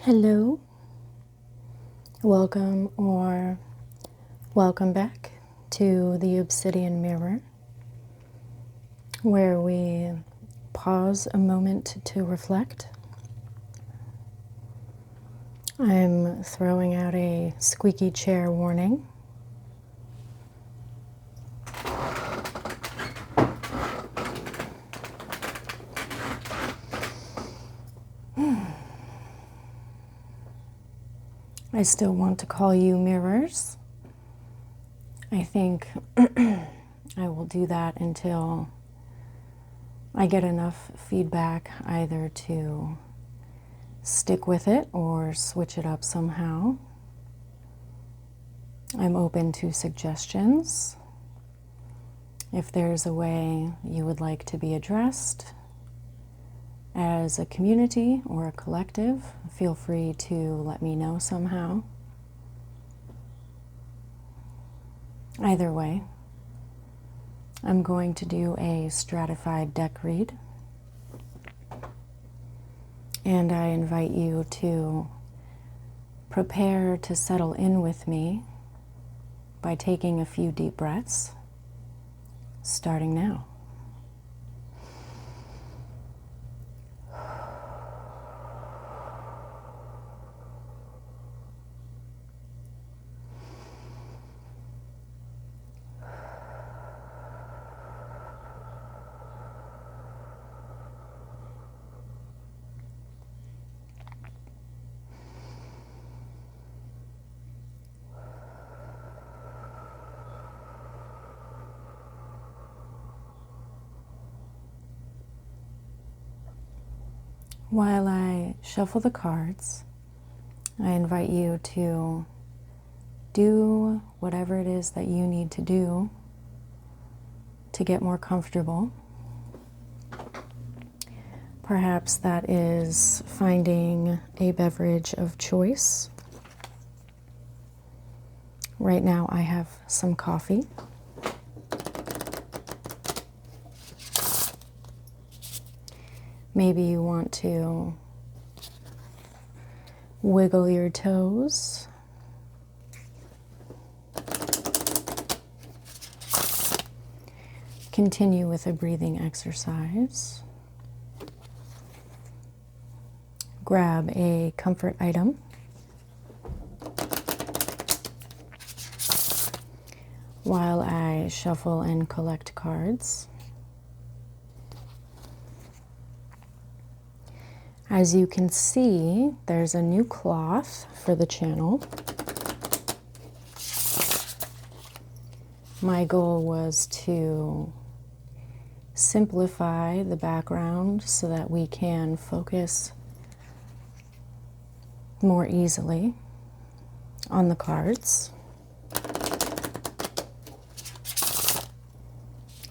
Hello, welcome or welcome back to the Obsidian Mirror, where we pause a moment to reflect. I'm throwing out a squeaky chair warning. I still want to call you mirrors. I think I will do that until I get enough feedback either to stick with it or switch it up somehow. I'm open to suggestions. If there's a way you would like to be addressed as a community or a collective, feel free to let me know somehow. Either way, I'm going to do a stratified deck read, and I invite you to prepare to settle in with me by taking a few deep breaths, starting now. While I shuffle the cards, I invite you to do whatever it is that you need to do to get more comfortable. Perhaps that is finding a beverage of choice. Right now I have some coffee. Maybe you want to wiggle your toes. Continue with a breathing exercise. Grab a comfort item. While I shuffle and collect cards. As you can see, there's a new cloth for the channel. My goal was to simplify the background so that we can focus more easily on the cards.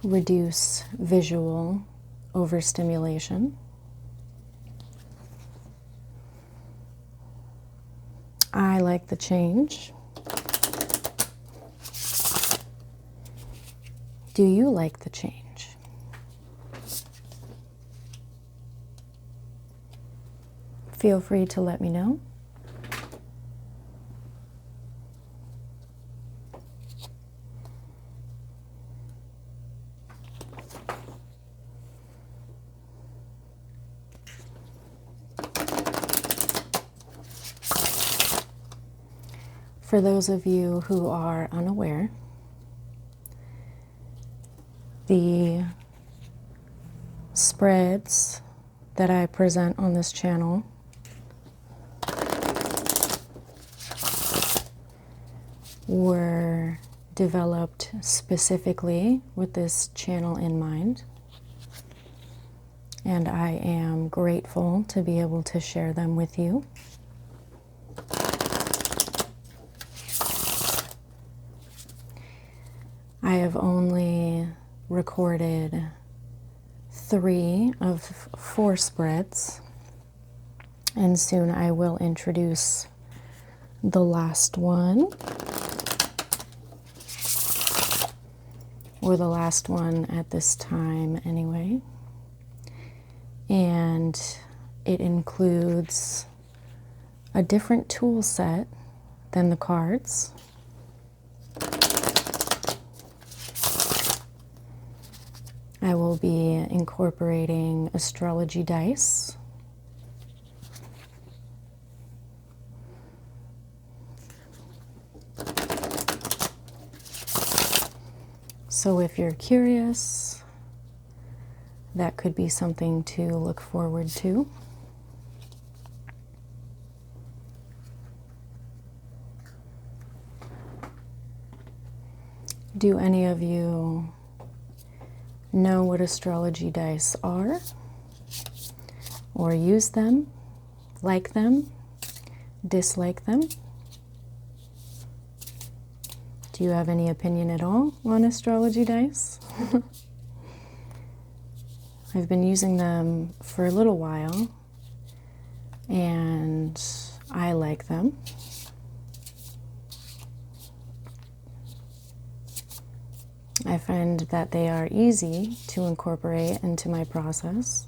Reduce visual overstimulation. I like the change. Do you like the change? Feel free to let me know. For those of you who are unaware, the spreads that I present on this channel were developed specifically with this channel in mind, and I am grateful to be able to share them with you. I have only recorded 3 of 4 spreads, and soon I will introduce the last one, or the last one at this time anyway. And it includes a different tool set than the cards. I will be incorporating astrology dice. So if you're curious, that could be something to look forward to. Do any of you know what astrology dice are, or use them, like them, dislike them? Do you have any opinion at all on astrology dice? I've been using them for a little while, and I like them. I find that they are easy to incorporate into my process.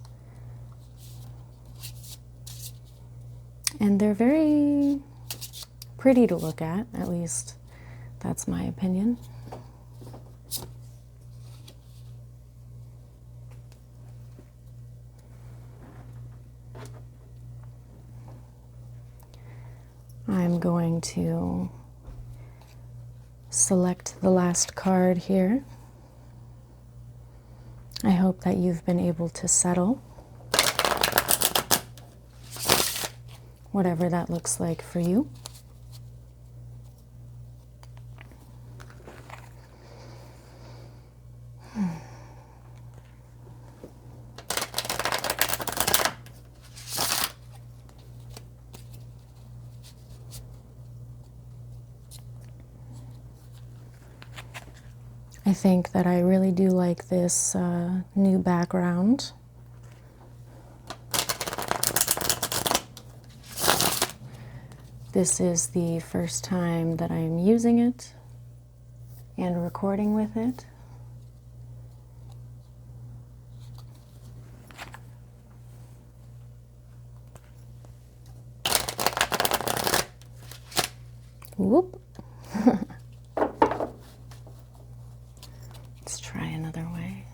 And they're very pretty to look at least that's my opinion. I'm going to select the last card here. I hope that you've been able to settle, whatever that looks like for you. I think that I really do like this new background. This is the first time that I am using it and recording with it. Whoop. Let's try another way.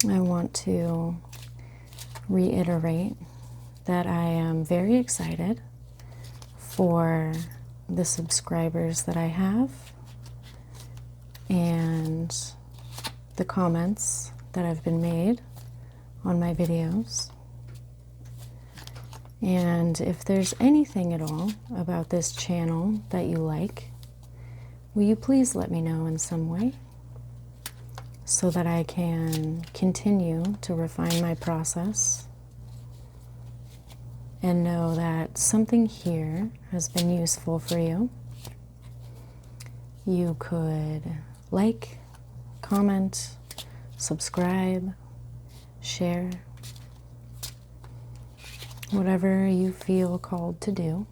I want to reiterate that I am very excited for the subscribers that I have and the comments that have been made on my videos. And if there's anything at all about this channel that you like, will you please let me know in some way so that I can continue to refine my process and know that something here has been useful for you. You could like, comment, subscribe, share, whatever you feel called to do.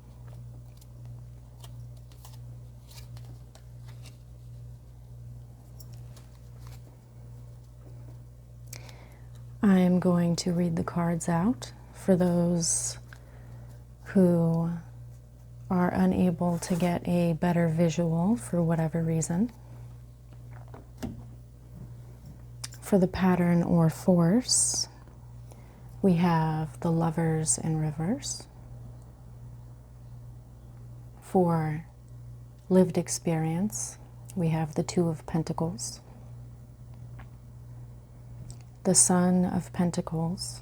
I'm going to read the cards out for those who are unable to get a better visual for whatever reason. For the pattern or force, we have the Lovers in reverse. For lived experience, we have the Two of Pentacles. The Sun of Pentacles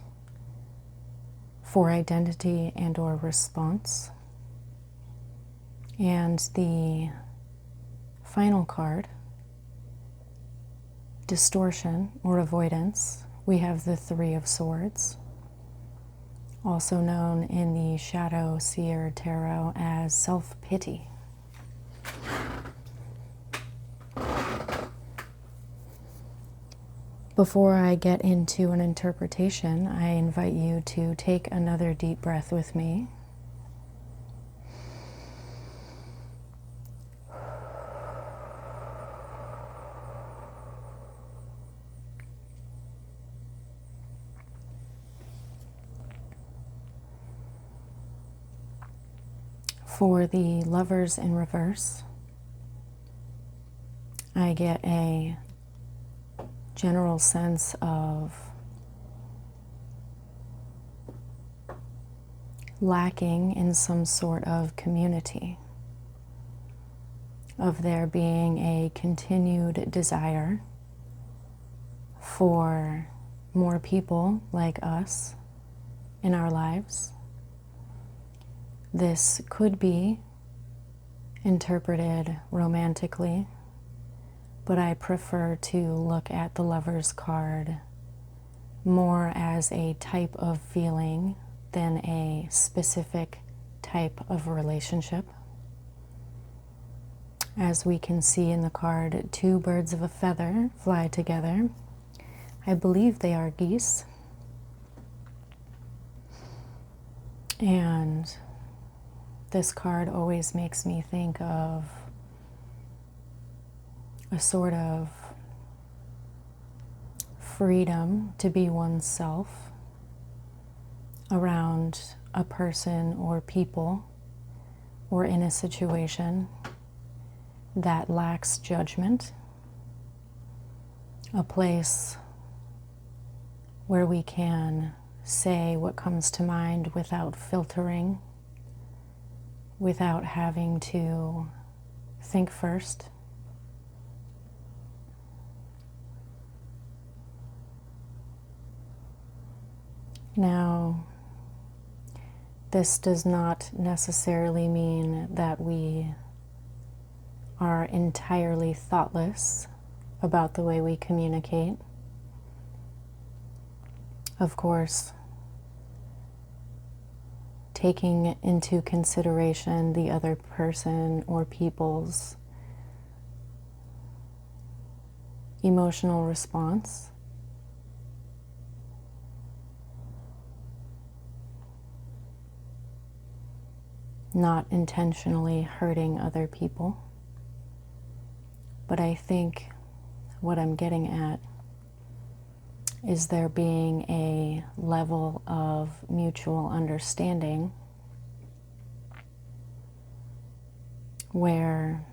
for identity and or response. And the final card, distortion or avoidance, we have the Three of Swords, also known in the Shadow Seer Tarot as self-pity. Before I get into an interpretation, I invite you to take another deep breath with me. For the Lovers in reverse, I get a general sense of lacking in some sort of community, of there being a continued desire for more people like us in our lives. This could be interpreted romantically, but I prefer to look at the Lover's card more as a type of feeling than a specific type of relationship. As we can see in the card, two birds of a feather fly together. I believe they are geese. And this card always makes me think of a sort of freedom to be oneself around a person or people or in a situation that lacks judgment, a place where we can say what comes to mind without filtering, without having to think first. Now, this does not necessarily mean that we are entirely thoughtless about the way we communicate. Of course, taking into consideration the other person or people's emotional response. Not intentionally hurting other people. But I think what I'm getting at is there being a level of mutual understanding where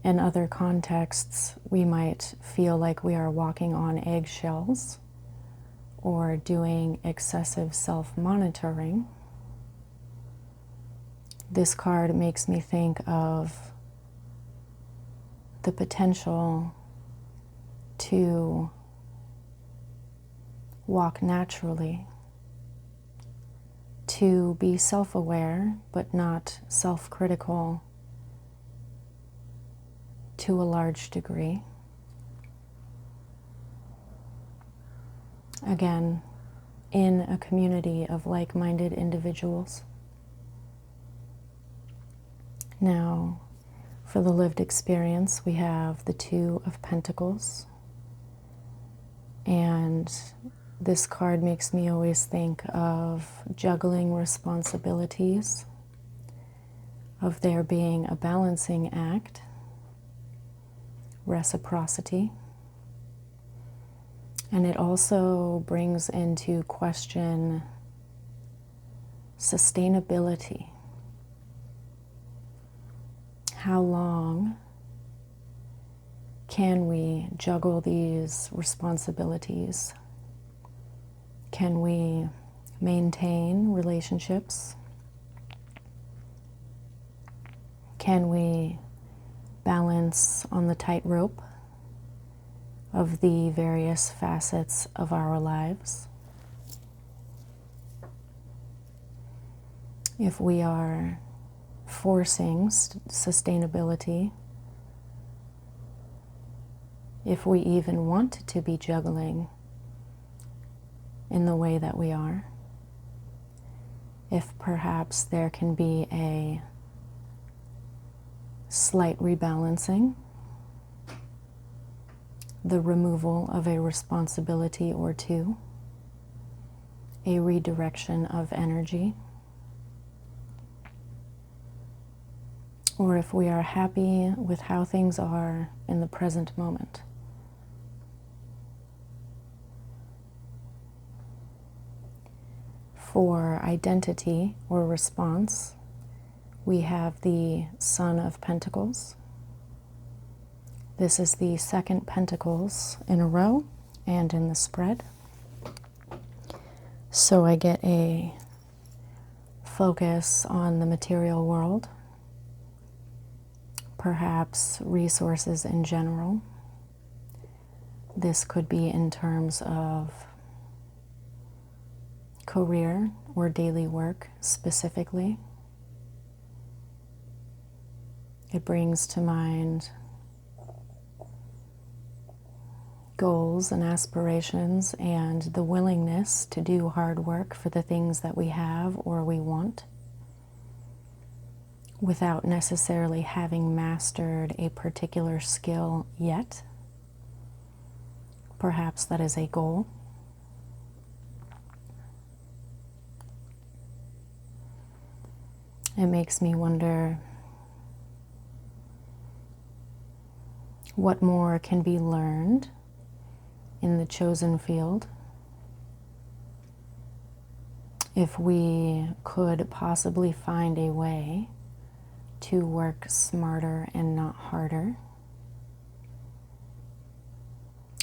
in other contexts we might feel like we are walking on eggshells or doing excessive self-monitoring. This card makes me think of the potential to walk naturally, to be self-aware but not self-critical to a large degree. Again, in a community of like-minded individuals. Now, for the lived experience, we have the Two of Pentacles. And this card makes me always think of juggling responsibilities, of there being a balancing act, reciprocity. And it also brings into question sustainability. How long can we juggle these responsibilities? Can we maintain relationships? Can we balance on the tightrope of the various facets of our lives? If we are forcing sustainability, if we even want to be juggling in the way that we are, if perhaps there can be a slight rebalancing, the removal of a responsibility or two, a redirection of energy, or if we are happy with how things are in the present moment. For identity or response, we have the Son of Pentacles. This is the second Pentacles in a row and in the spread. So I get a focus on the material world, perhaps resources in general. This could be in terms of career or daily work specifically. It brings to mind goals and aspirations and the willingness to do hard work for the things that we have or we want without necessarily having mastered a particular skill yet. Perhaps that is a goal. It makes me wonder what more can be learned in the chosen field if we could possibly find a way to work smarter and not harder.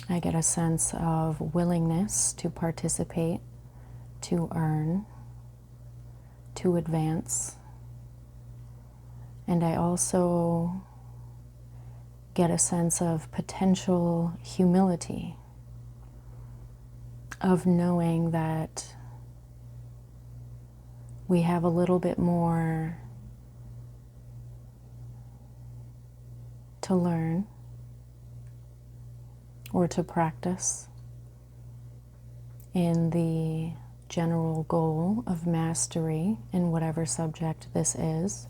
I get a sense of willingness to participate, to earn, to advance. And I also get a sense of potential humility, of knowing that we have a little bit more to learn or to practice in the general goal of mastery in whatever subject this is.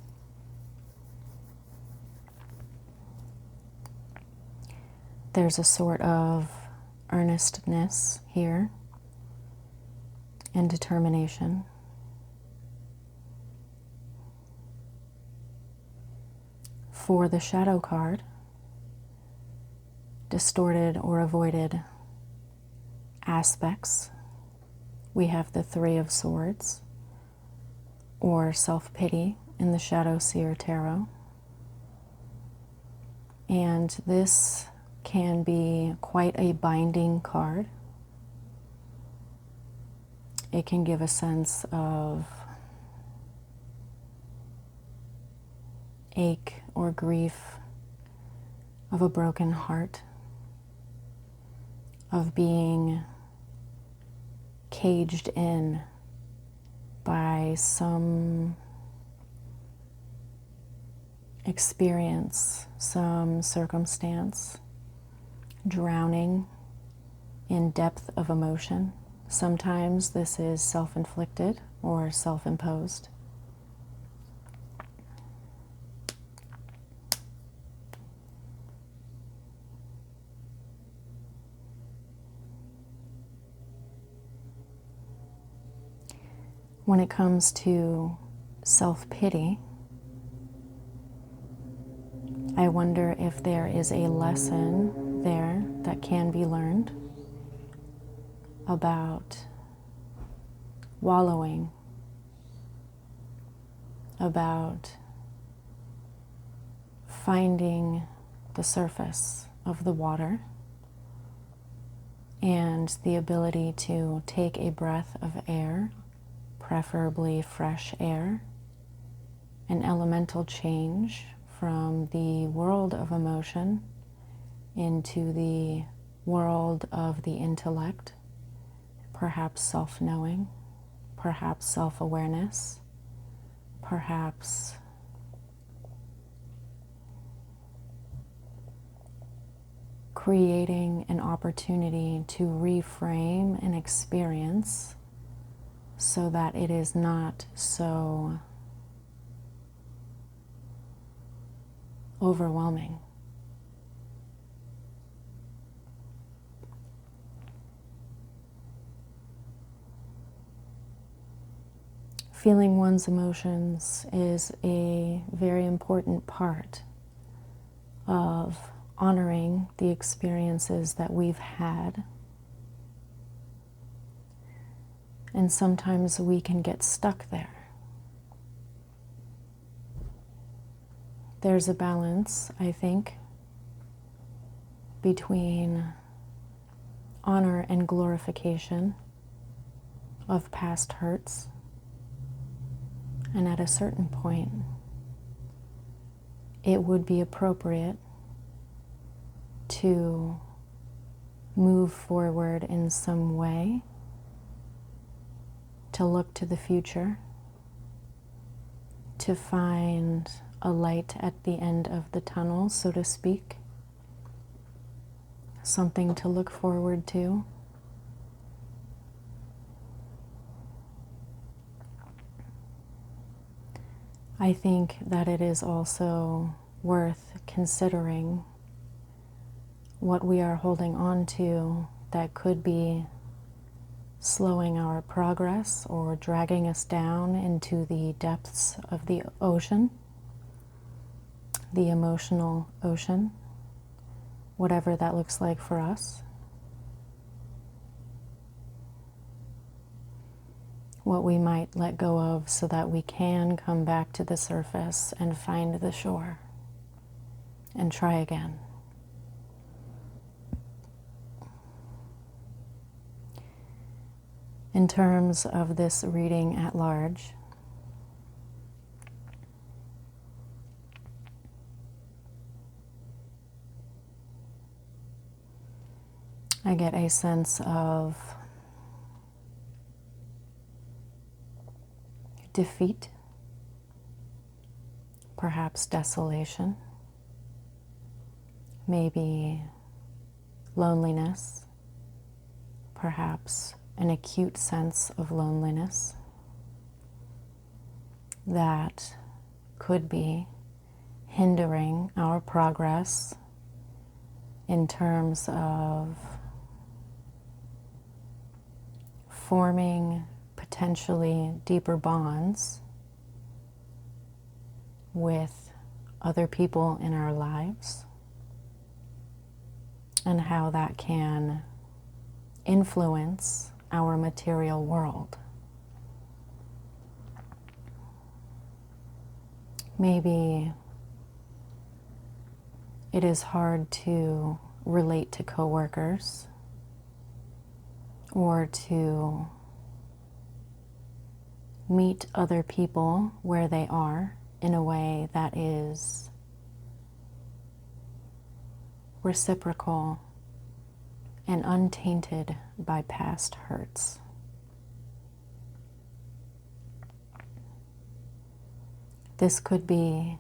There's a sort of earnestness here and determination. For the shadow card, distorted or avoided aspects, we have the Three of Swords, or self-pity in the Shadow Seer Tarot. And this can be quite a binding card. It can give a sense of ache or grief, of a broken heart, of being caged in by some experience, some circumstance, drowning in depth of emotion. Sometimes this is self-inflicted or self-imposed. When it comes to self-pity, I wonder if there is a lesson there that can be learned about wallowing, about finding the surface of the water and the ability to take a breath of air, preferably fresh air, an elemental change from the world of emotion into the world of the intellect, perhaps self-knowing, perhaps self-awareness, perhaps creating an opportunity to reframe an experience so that it is not so overwhelming. Feeling one's emotions is a very important part of honoring the experiences that we've had. And sometimes we can get stuck there. There's a balance, I think, between honor and glorification of past hurts. And at a certain point, it would be appropriate to move forward in some way, to look to the future, to find a light at the end of the tunnel, so to speak, something to look forward to. I think that it is also worth considering what we are holding on to that could be slowing our progress or dragging us down into the depths of the ocean, the emotional ocean, whatever that looks like for us. What we might let go of so that we can come back to the surface and find the shore and try again. In terms of this reading at large, I get a sense of defeat, perhaps desolation, maybe loneliness, perhaps an acute sense of loneliness that could be hindering our progress in terms of forming potentially deeper bonds with other people in our lives, and how that can influence our material world. Maybe it is hard to relate to coworkers or to meet other people where they are in a way that is reciprocal and untainted by past hurts. This could be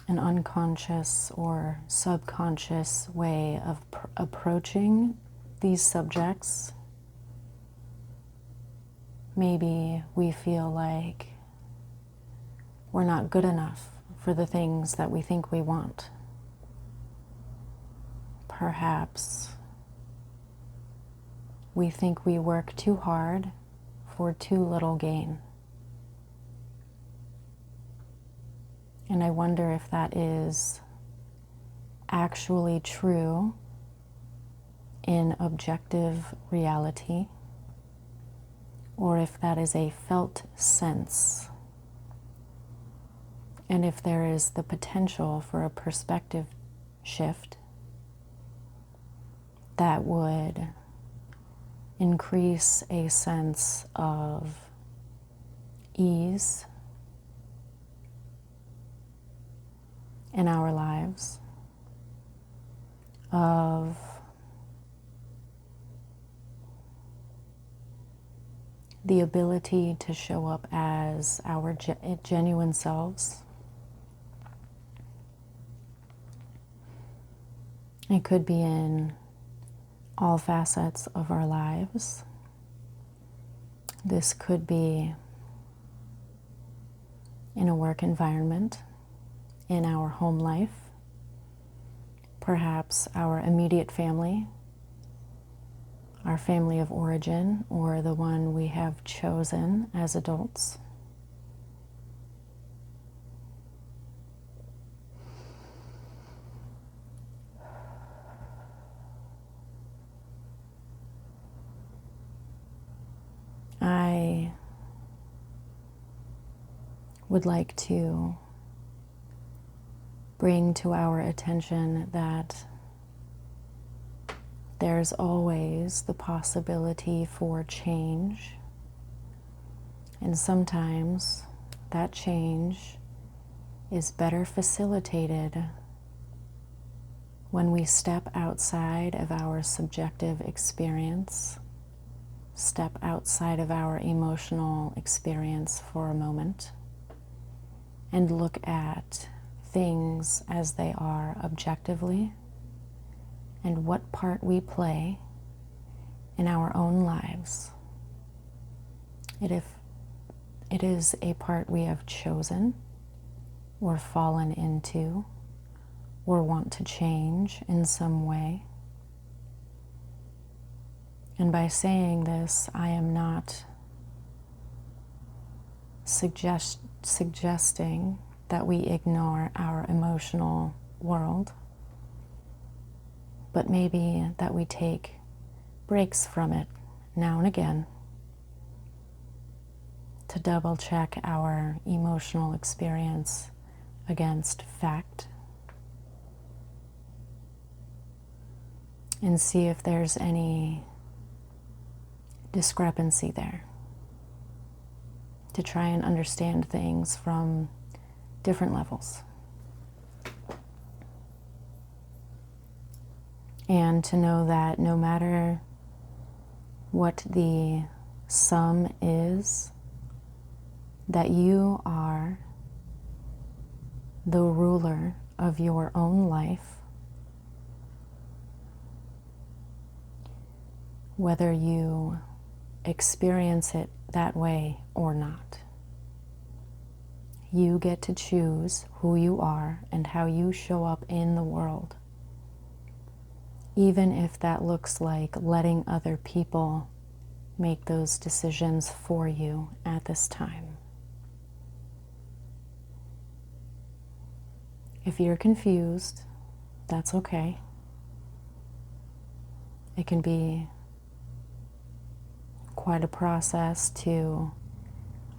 an unconscious or subconscious way of approaching these subjects. Maybe we feel like we're not good enough for the things that we think we want. Perhaps we think we work too hard for too little gain. And I wonder if that is actually true in objective reality, or if that is a felt sense, and if there is the potential for a perspective shift that would increase a sense of ease in our lives, of the ability to show up as our genuine selves. It could be in all facets of our lives. This could be in a work environment, in our home life, perhaps our immediate family, our family of origin, or the one we have chosen as adults. would like to bring to our attention that there's always the possibility for change, and sometimes that change is better facilitated when we step outside of our subjective experience, step outside of our emotional experience for a moment, and look at things as they are objectively and what part we play in our own lives. If it is a part we have chosen or fallen into or want to change in some way. And by saying this, I am not suggesting that we ignore our emotional world, but maybe that we take breaks from it now and again to double check our emotional experience against fact and see if there's any discrepancy there, to try and understand things from different levels. And to know that no matter what the sum is, that you are the ruler of your own life, whether you experience it that way or not. You get to choose who you are and how you show up in the world, even if that looks like letting other people make those decisions for you at this time. If you're confused, that's okay. It can be quite a process to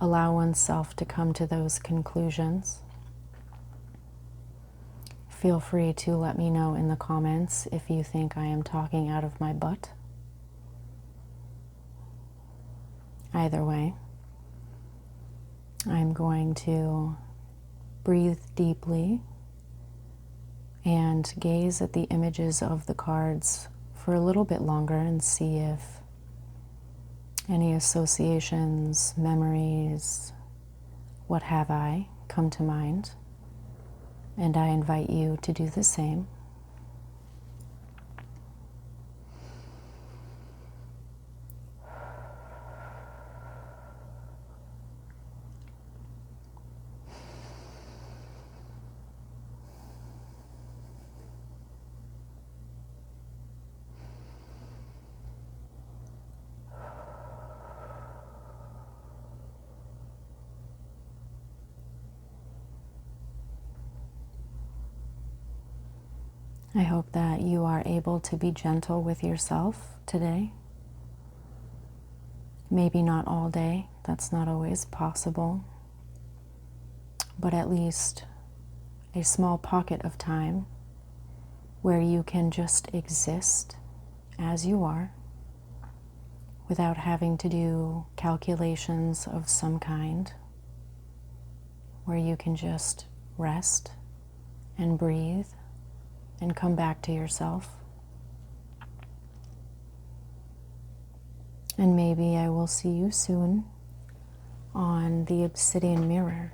allow oneself to come to those conclusions. Feel free to let me know in the comments if you think I am talking out of my butt. Either way, I'm going to breathe deeply and gaze at the images of the cards for a little bit longer and see if any associations, memories, what have I, come to mind. And I invite you to do the same. I hope that you are able to be gentle with yourself today. Maybe not all day, that's not always possible, but at least a small pocket of time where you can just exist as you are without having to do calculations of some kind, where you can just rest and breathe and come back to yourself. And maybe I will see you soon on the Obsidian Mirror.